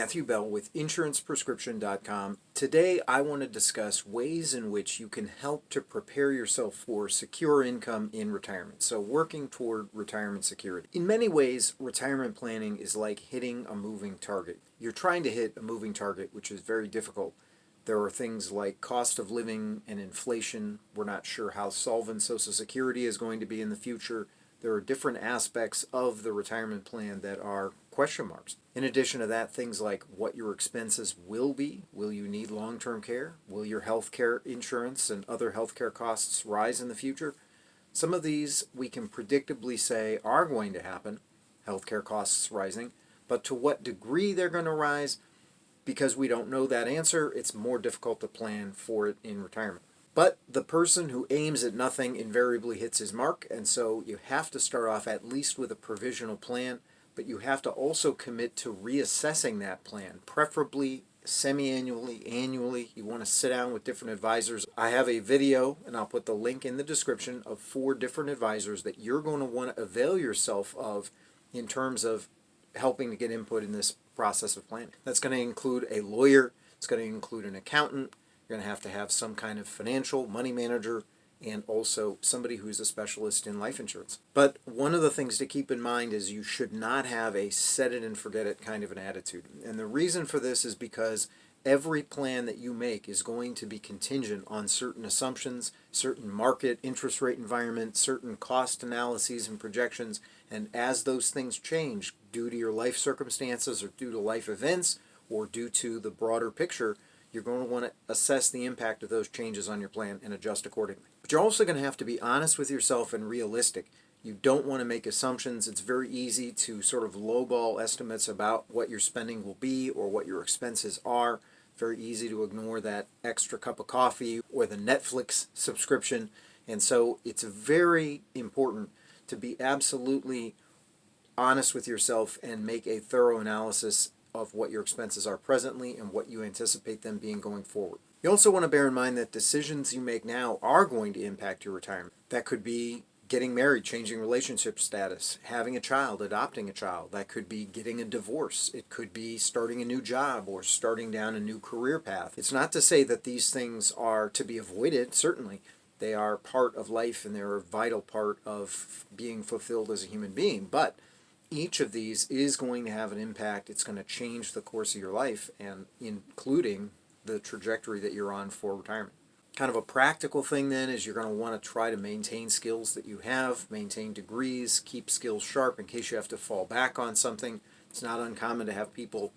Matthew Bell with InsurancePrescription.com. Today I want to discuss ways in which you can help to prepare yourself for secure income in retirement. So working toward retirement security. In many ways, retirement planning is like hitting a moving target. You're trying to hit a moving target, which is very difficult. There are things like cost of living and inflation. We're not sure how solvent Social Security is going to be in the future. There are different aspects of the retirement plan that are question marks. In addition to that, things like what your expenses will be. Will you need long-term care? Will your health care insurance and other health care costs rise in the future? Some of these we can predictably say are going to happen, health care costs rising, but to what degree they're going to rise, because we don't know that answer, it's more difficult to plan for it in retirement. But the person who aims at nothing invariably hits his mark, and so you have to start off at least with a provisional plan, but you have to also commit to reassessing that plan, preferably semi-annually, annually. You want to sit down with different advisors. I have a video, and I'll put the link in the description, of 4 different advisors that you're going to want to avail yourself of in terms of helping to get input in this process of planning. That's going to include a lawyer, it's going to include an accountant, you're going to have some kind of financial money manager, and also somebody who's a specialist in life insurance. But one of the things to keep in mind is you should not have a set it and forget it kind of an attitude. And the reason for this is because every plan that you make is going to be contingent on certain assumptions, certain market interest rate environment, certain cost analyses and projections, and as those things change due to your life circumstances or due to life events or due to the broader picture, you're going to want to assess the impact of those changes on your plan and adjust accordingly. But you're also going to have to be honest with yourself and realistic. You don't want to make assumptions. It's very easy to sort of lowball estimates about what your spending will be or what your expenses are. Very easy to ignore that extra cup of coffee or the Netflix subscription. And so it's very important to be absolutely honest with yourself and make a thorough analysis of what your expenses are presently and what you anticipate them being going forward. You also want to bear in mind that decisions you make now are going to impact your retirement. That could be getting married, changing relationship status, having a child, adopting a child. That could be getting a divorce. It could be starting a new job or starting down a new career path. It's not to say that these things are to be avoided, certainly. They are part of life and they're a vital part of being fulfilled as a human being. But each of these is going to have an impact. It's going to change the course of your life, and including the trajectory that you're on for retirement. Kind of a practical thing then is you're going to want to try to maintain skills that you have, maintain degrees, keep skills sharp in case you have to fall back on something. It's not uncommon to have people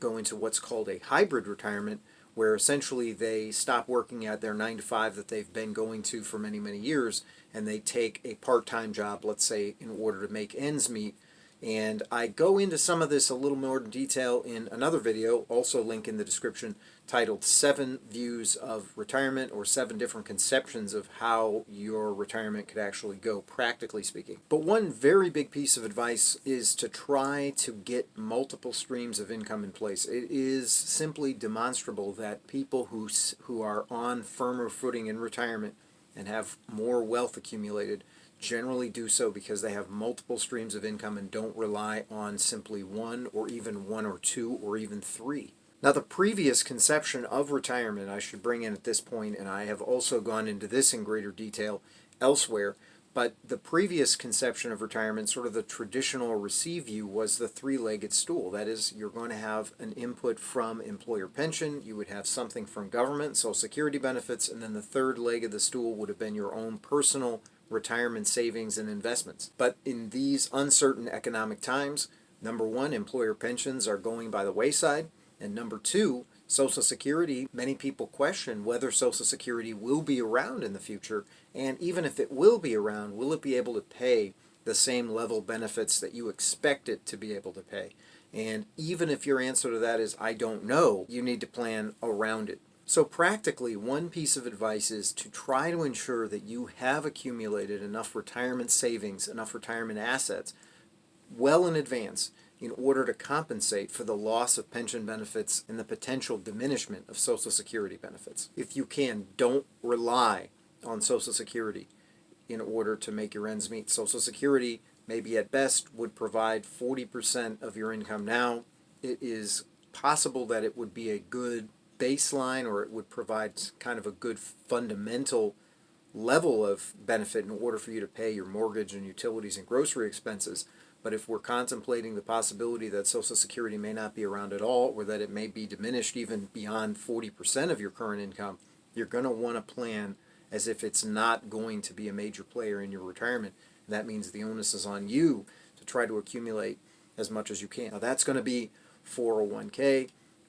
go into what's called a hybrid retirement, where essentially they stop working at their 9-to-5 that they've been going to for many, many years, and they take a part-time job, let's say, in order to make ends meet. And I go into some of this a little more in detail in another video, also link in the description, titled 7 Views of Retirement, or 7 different conceptions of how your retirement could actually go, practically speaking. But one very big piece of advice is to try to get multiple streams of income in place. It is simply demonstrable that people who are on firmer footing in retirement and have more wealth accumulated generally do so because they have multiple streams of income and don't rely on simply one or even 1 or 2 or even 3. Now, the previous conception of retirement I should bring in at this point, and I have also gone into this in greater detail elsewhere, but the previous conception of retirement, sort of the traditional receive view, was the 3-legged stool. That is, you're going to have an input from employer pension, you would have something from government, Social Security benefits, and then the 3rd leg of the stool would have been your own personal retirement savings and investments. But in these uncertain economic times, number 1, employer pensions are going by the wayside, and number 2, Social Security, many people question whether Social Security will be around in the future, and even if it will be around, will it be able to pay the same level benefits that you expect it to be able to pay? And even if your answer to that is, I don't know, you need to plan around it. So practically, one piece of advice is to try to ensure that you have accumulated enough retirement savings, enough retirement assets, well in advance in order to compensate for the loss of pension benefits and the potential diminishment of Social Security benefits. If you can, don't rely on Social Security in order to make your ends meet. Social Security, maybe at best, would provide 40% of your income now. It is possible that it would be a good baseline, or it would provide kind of a good fundamental level of benefit in order for you to pay your mortgage and utilities and grocery expenses. But if we're contemplating the possibility that Social Security may not be around at all, or that it may be diminished even beyond 40% of your current income, you're going to want to plan as if it's not going to be a major player in your retirement. And that means the onus is on you to try to accumulate as much as you can. Now that's going to be 401k,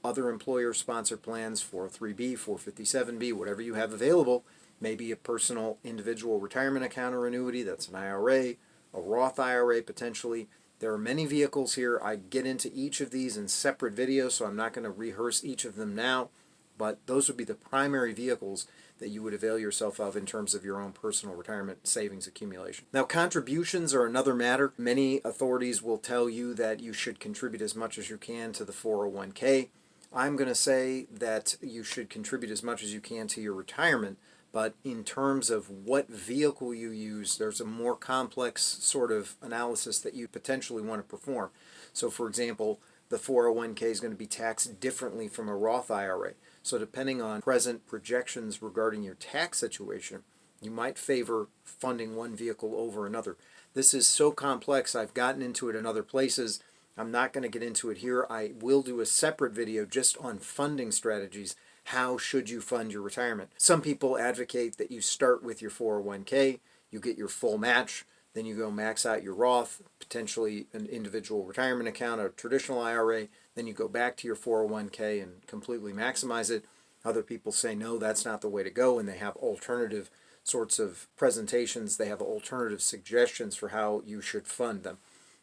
other employer-sponsored plans, 403b, 457b, whatever you have available. Maybe a personal individual retirement account or annuity, that's an IRA, a Roth IRA potentially. There are many vehicles here. I get into each of these in separate videos, so I'm not going to rehearse each of them now, but those would be the primary vehicles that you would avail yourself of in terms of your own personal retirement savings accumulation. Now, contributions are another matter. Many authorities will tell you that you should contribute as much as you can to the 401k. I'm going to say that you should contribute as much as you can to your retirement, but in terms of what vehicle you use, there's a more complex sort of analysis that you potentially want to perform. So for example, the 401k is going to be taxed differently from a Roth IRA. So depending on present projections regarding your tax situation, you might favor funding one vehicle over another. This is so complex, I've gotten into it in other places. I'm not going to get into it here. I will do a separate video just on funding strategies. How should you fund your retirement? Some people advocate that you start with your 401k, you get your full match, then you go max out your Roth, potentially an individual retirement account, a traditional IRA, then you go back to your 401k and completely maximize it. Other people say, no, that's not the way to go, and they have alternative sorts of presentations. They have alternative suggestions for how you should fund them.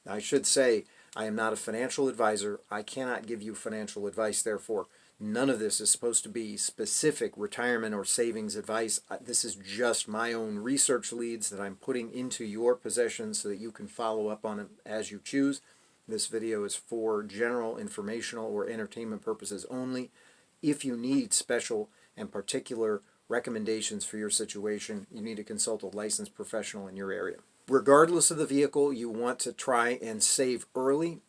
Now, I should say, I am not a financial advisor. I cannot give you financial advice, therefore. None of this is supposed to be specific retirement or savings advice. This is just my own research leads that I'm putting into your possession so that you can follow up on it as you choose. This video is for general informational or entertainment purposes only. If you need special and particular recommendations for your situation, you need to consult a licensed professional in your area. Regardless of the vehicle, you want to try and save early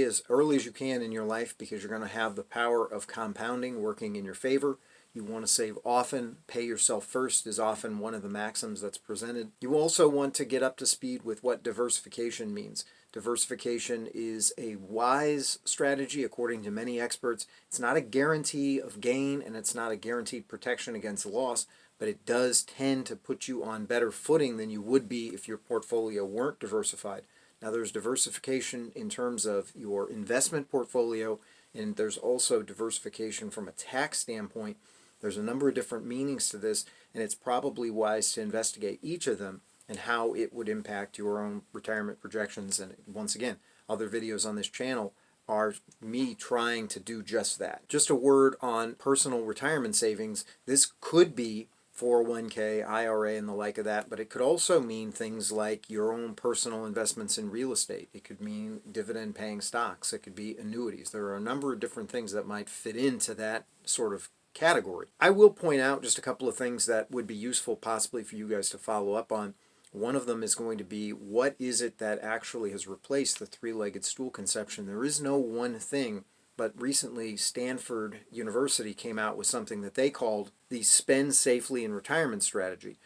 as you can in your life, because you're going to have the power of compounding working in your favor. You want to save often. Pay yourself first is often one of the maxims that's presented. You also want to get up to speed with what diversification means. Diversification is a wise strategy according to many experts. It's not a guarantee of gain, and it's not a guaranteed protection against loss, but it does tend to put you on better footing than you would be if your portfolio weren't diversified. Now, there's diversification in terms of your investment portfolio, and there's also diversification from a tax standpoint. There's a number of different meanings to this, and it's probably wise to investigate each of them and how it would impact your own retirement projections. And once again, other videos on this channel are me trying to do just that. Just a word on personal retirement savings. This could be 401k, IRA, and the like of that, but it could also mean things like your own personal investments in real estate. It could mean dividend-paying stocks. It could be annuities. There are a number of different things that might fit into that sort of category. I will point out just a couple of things that would be useful possibly for you guys to follow up on. One of them is going to be, what is it that actually has replaced the three-legged stool conception? There is no one thing, but recently Stanford University came out with something that they called the Spend Safely in Retirement strategy.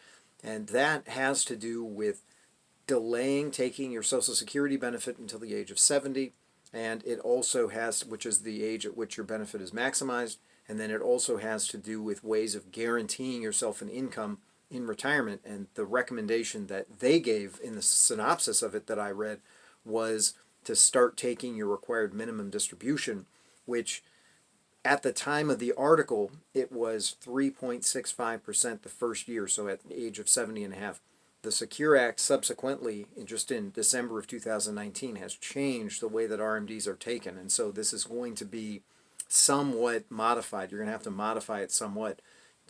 And that has to do with delaying taking your Social Security benefit until the age of 70. And it also has, which is the age at which your benefit is maximized. And then it also has to do with ways of guaranteeing yourself an income in retirement. And the recommendation that they gave in the synopsis of it that I read was to start taking your required minimum distribution, which at the time of the article, it was 3.65% the first year, so at the age of 70 and a half. The Secure Act subsequently, just in December of 2019, has changed the way that RMDs are taken, and so this is going to be somewhat modified. You're going to have to modify it somewhat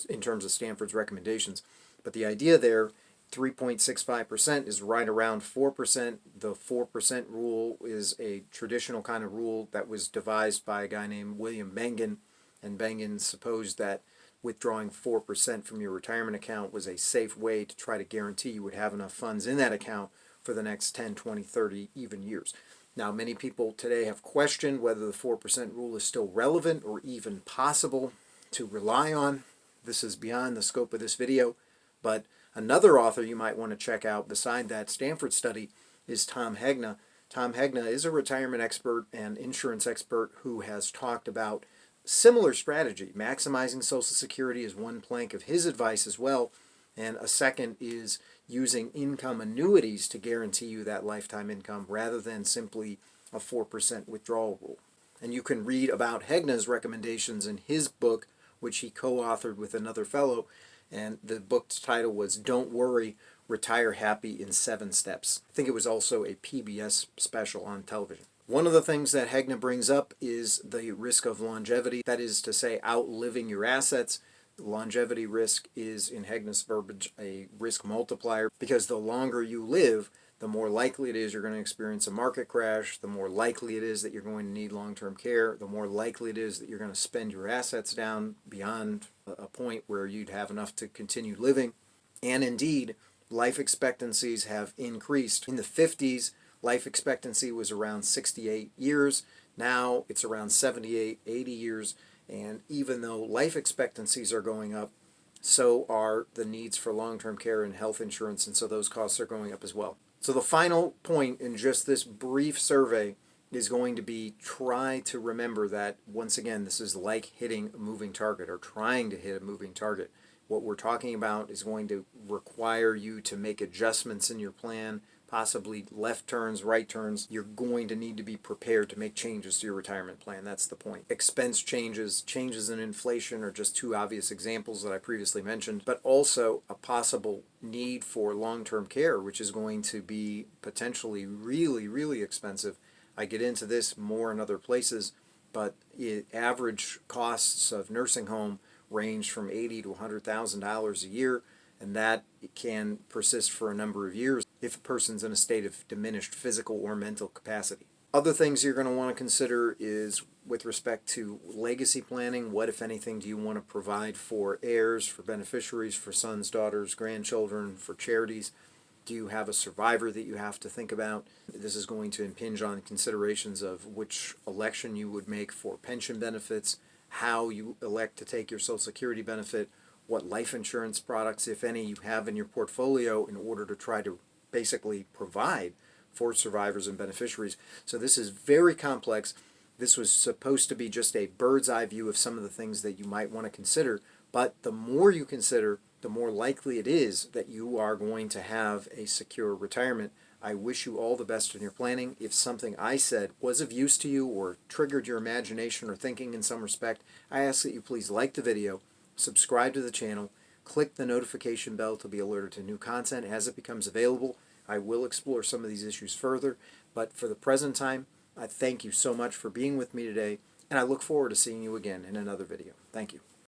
in terms of Stanford's recommendations. But the idea there, 3.65% is right around 4%. The 4% rule is a traditional kind of rule that was devised by a guy named William Bengen, and Bengen supposed that withdrawing 4% from your retirement account was a safe way to try to guarantee you would have enough funds in that account for the next 10, 20, 30, even years. Now, many people today have questioned whether the 4% rule is still relevant or even possible to rely on. This is beyond the scope of this video, but another author you might want to check out beside that Stanford study is Tom Hegna. Tom Hegna is a retirement expert and insurance expert who has talked about similar strategy. Maximizing Social Security is one plank of his advice as well, and a second is using income annuities to guarantee you that lifetime income rather than simply a 4% withdrawal rule. And you can read about Hegna's recommendations in his book, which he co-authored with another fellow, and the book's title was Don't Worry, Retire Happy in 7 Steps. I think it was also a PBS special on television. One of the things that Hegna brings up is the risk of longevity, that is to say outliving your assets. Longevity risk is, in Hegna's verbiage, a risk multiplier, because the longer you live, the more likely it is you're going to experience a market crash, the more likely it is that you're going to need long-term care, the more likely it is that you're going to spend your assets down beyond a point where you'd have enough to continue living. And indeed, life expectancies have increased. In the 50s, life expectancy was around 68 years. Now it's around 78, 80 years. And even though life expectancies are going up, so are the needs for long-term care and health insurance, and so those costs are going up as well. So the final point in just this brief survey is going to be try to remember that, once again, this is like hitting a moving target or trying to hit a moving target. What we're talking about is going to require you to make adjustments in your plan, possibly left turns, right turns. You're going to need to be prepared to make changes to your retirement plan. That's the point. Expense changes, changes in inflation are just 2 obvious examples that I previously mentioned, but also a possible need for long-term care, which is going to be potentially really, really expensive. I get into this more in other places, but average costs of nursing home range from $80,000 to $100,000 a year, and that can persist for a number of years if a person's in a state of diminished physical or mental capacity. Other things you're going to want to consider is with respect to legacy planning. What, if anything, do you want to provide for heirs, for beneficiaries, for sons, daughters, grandchildren, for charities? Do you have a survivor that you have to think about? This is going to impinge on considerations of which election you would make for pension benefits, how you elect to take your Social Security benefit, what life insurance products, if any, you have in your portfolio in order to try to basically provide for survivors and beneficiaries. So this is very complex. This was supposed to be just a bird's eye view of some of the things that you might want to consider, but the more you consider, the more likely it is that you are going to have a secure retirement. I wish you all the best in your planning. If something I said was of use to you or triggered your imagination or thinking in some respect, I ask that you please like the video, subscribe to the channel, click the notification bell to be alerted to new content as it becomes available. I will explore some of these issues further, but for the present time, I thank you so much for being with me today, and I look forward to seeing you again in another video. Thank you.